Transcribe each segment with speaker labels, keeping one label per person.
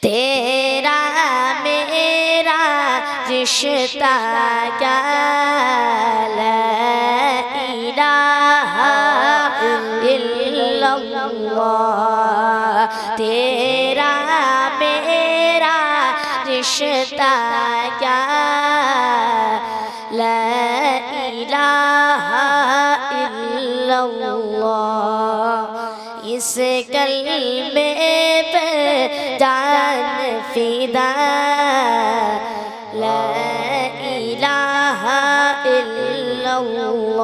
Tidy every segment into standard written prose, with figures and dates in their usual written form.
Speaker 1: तेरा मेरा रिश्ता क्या ला इलाहा इल्लल्लाह, तेरा मेरा रिश्ता क्या ला इलाहा इल्लल्लाह। इस कलमे पे जान फिदा ला इलाहा इल्लल्लाह।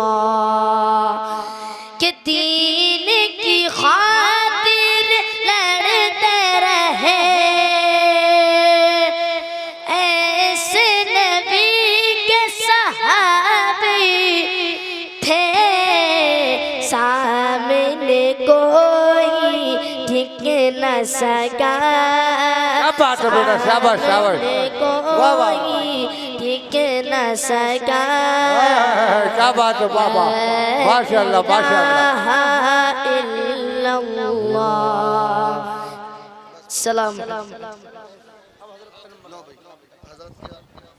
Speaker 1: कि दीन की खातिर लड़ते रहे ऐसे नबी के सहाबी थे, सामने कोई टिक न सका।
Speaker 2: बात है बेटा, शाबाश शाबाश, वाह वाह,
Speaker 1: टिक न सका।
Speaker 2: क्या बात है बाबा, माशाअल्लाह माशाअल्लाह।
Speaker 1: सलाम।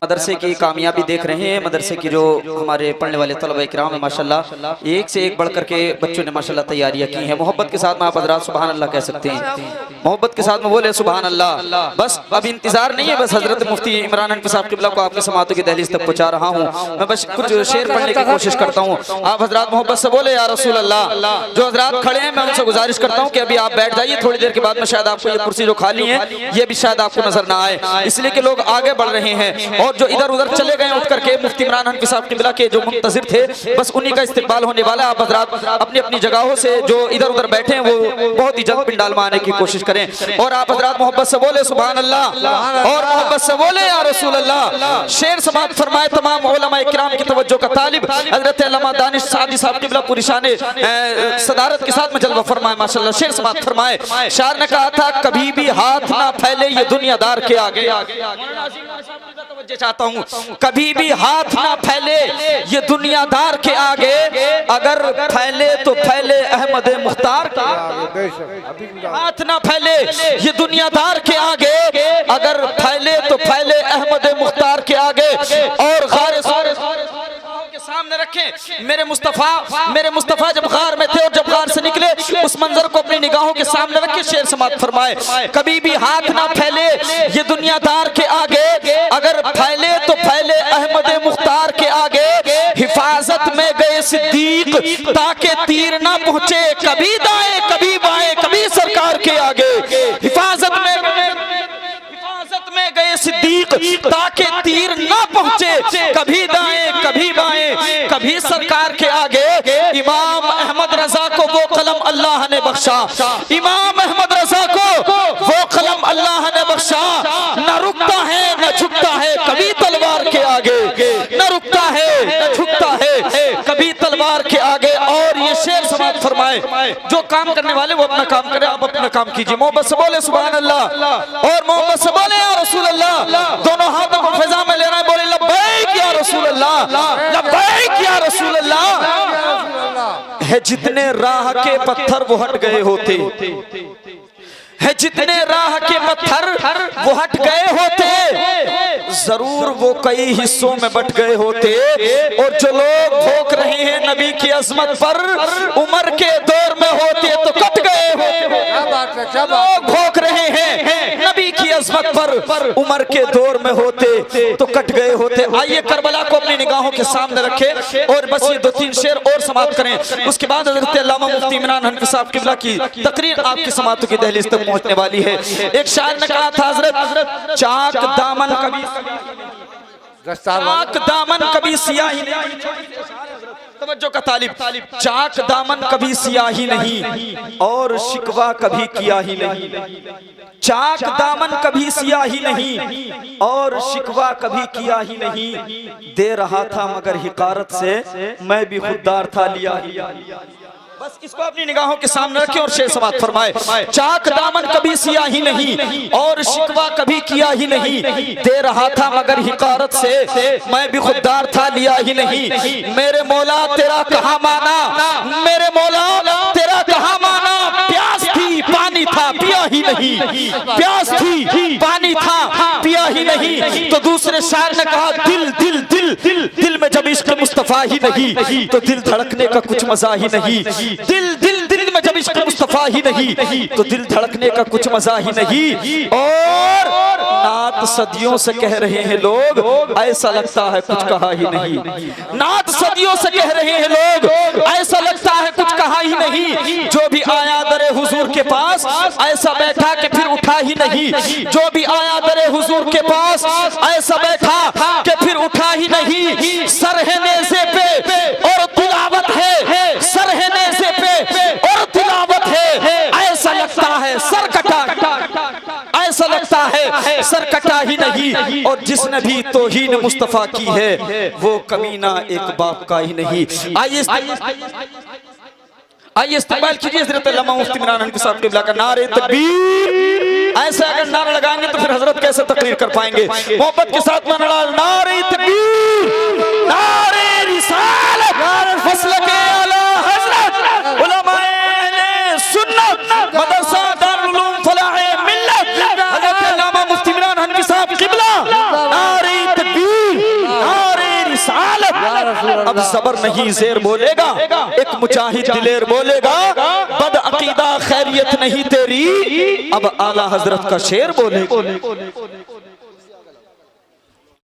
Speaker 3: मदरसे की कामयाबी देख रहे हैं। मदरसे की जो हमारे पढ़ने वाले तलबा इकराम है माशाल्लाह, एक से एक बढ़ करके बच्चों ने माशाल्लाह तैयारियां की हैं। मोहब्बत के साथ में आप हज़रात सुभान अल्लाह कह सकते हैं, मोहब्बत के साथ में बोले सुभान अल्लाह। बस अब इंतजार नहीं है, बस हजरत मुफ्ती इमरान हनफी साहब क़िबला को आपके समातों की दहलीज तक पहुंचा रहा हूँ। मैं बस कुछ शेर पढ़ने की कोशिश करता हूँ। आप हजरात मोहब्बत से बोले या रसूल अल्लाह। जो हजरात खड़े हैं मैं उनसे गुजारिश करता हूँ कि अभी आप बैठ जाइए, थोड़ी देर के बाद में शायद आपको ये कुर्सी जो खाली है ये भी शायद आपको नजर ना आए, इसलिए कि लोग आगे बढ़ रहे हैं और जो इधर उधर चले गए उठ करके मुफ्ती इमरान हनफी साहब क़िबला के जो मुंतज़िर थे बस उन्हीं का इस्तिक़बाल होने वाला है। आप हज़रात अपनी अपनी जगहों से जो इधर उधर बैठे हैं वो बहुत ही जल्द पिंडाल में आने की कोशिश करें और आप हज़रात मोहब्बत से बोले सुभान अल्लाह और मोहब्बत से बोले या रसूल अल्लाह। शेर समाअत फरमाए तमाम उलमा इकराम की तवज्जो का तालिब हज़रत अल्लामा दानिश सादी साहब क़िबला पूरी शान सदारत के साथ में जलवा फरमाए माशाअल्लाह। शेर समाअत फरमाए, शायर ने कहा था कभी भी हाथ ना फैले ये दुनियादार के आगे। चाहता हूँ कभी भी हाथ ना फैले ये दुनियादार के आगे, अगर फैले तो फैले अहमद मुख्तार के आगे। हाथ ना फैले ये दुनियादार के आगे, अगर फैले तो फैले अहमद मुख्तार के आगे। और गारे सामने रखें मेरे मुस्तफा जब गार में थे और जब गार से निकले उस मंजर को अपनी निगाहों के सामने रखे। शेर समाअत फरमाए, कभी भी हाथ ना फैले ये दुनियादार के आगे, अगर फैले तो फैले अहमद मुख्तार के आगे। हिफाजत में गए सिद्दीक ताकि तीर ना पहुंचे कभी दाएं कभी बाएं कभी सरकार के आगे। हिफाजत में गए सिद्दीक ताकि तीर ना पहुंचे कभी दाएं कभी बाएं कभी सरकार के आगे। इमाम अहमद रजा को वो कलम अल्लाह ने बख्शा, इमाम अहमद रजा को वो कलम अल्लाह ने बख्शा। न रुकता है न झुकता है कभी तलवार के आगे, न रुकता है न झुकता है कभी तलवार के आगे। और ये शेर समाअत फरमाए, जो काम करने वाले वो अपना काम करे, आप अपना काम कीजिए। मोहब्बत से बोले सुभान अल्लाह और मोहब्बत से बोले या रसूल अल्लाह। दोनों हाथों को फिजा में लेना है, बोले लब्बैक या रसूल अल्लाह, लब्बैक या रसूल अल्लाह। है जितने राह के पत्थर वो हट गए होते, है जितने राह के पत्थर वो हट गए होते, जरूर वो कई हिस्सों में बट गए होते। और जो लोग भोंक रहे हैं नबी की अजमत पर उमर के दौर में होते तो कट गए होते। लोग भोंक रहे हैं नबी की अजमत पर उमर के दौर में होते तो कट गए होते। आइए करबला को अपनी निगाहों के सामने रखें और बस ये दो तीन शेर और समाप्त करें, उसके बाद हज़रत अल्लामा मुफ्ती इमरान हनफी साहब क़िबला की तकरीर आपकी समातों की दहलीज तक पहुंचने वाली है। एक शायर ने कहा था हजरत चाक दामन कभी सियाही नहीं, तवज्जो का तालिब, चाक दामन कभी सियाही नहीं और शिकवा कभी किया ही नहीं। चाक दामन कभी सियाही नहीं और शिकवा कभी किया ही नहीं। दे रहा था मगर हिकारत से मैं भी खुददार था लिया ही। बस इसको अपनी निगाहों के सामने रखें और शेर समाअत फरमाए, चाक दामन कभी सियाही नहीं और शिकवा कभी किया ही नहीं। दे रहा था मगर हिकारत से मैं भी खुददार था लिया ही नहीं। मेरे मौला तेरा कहाँ माना, मेरे मौला तेरा कहाँ माना, प्यास थी पानी पानी था पिया ही नहीं, प्यास थी पानी था पिया ही नहीं। तो दूसरे शायर ने कहा दिल दिल दिल दिल दिल में जब इश्क मुस्तफा ही नहीं तो दिल धड़कने का कुछ मजा ही नहीं। दिल दिल दिल में जब इश्क मुस्तफा ही नहीं तो दिल धड़कने का कुछ मजा ही नहीं। और नात सदियों से कह रहे हैं लोग, ऐसा लगता है कुछ कहा ही नहीं। नात सदियों से कह रहे हैं लोग, ऐसा लगता है कुछ कहा ही नहीं। जो भी आया दरे हुजूर के पास ऐसा बैठा कि फिर उठा ही नहीं। जो भी आया दरे हुजूर के पास ऐसा बैठा कि फिर उठा ही नहीं। सर है नेज़े पे और तिलावत है, सर है नेज़े पे और तिलावत है। ऐसा लगता है सर कटा, ऐसा लगता है सर कटा ही नहीं। और जिसने भी तौहीन मुस्तफा की है वो कमीना एक बाप का ही नहीं। आइए इस्तेमाल कीजिए हज़रत अल्लामा मुफ्ती इमरान हनफी साहब क़िबला का नारे तकबीर। ऐसे अगर नारा लगाएंगे तो फिर हजरत कैसे तकरीर कर पाएंगे। मोहब्बत के साथ नारे तकबीर, नारे रिसालत, मसलके आला हज़रत उलमाए अहले सुन्नत मदरसा दारुल उलूम फलाह मिल्लत हजरत अल्लामा मुफ्ती इमरान हनफी साहब क़िबला। नारे तकबीर, नारे रिसालत। अब ज़बर नहीं ज़ेर बोलेगा, एक मुजाहिद दिलेर बोलेगा। बद अकीदा खैरियत नहीं तेरी, अब आला हजरत का शेर बोलेगा।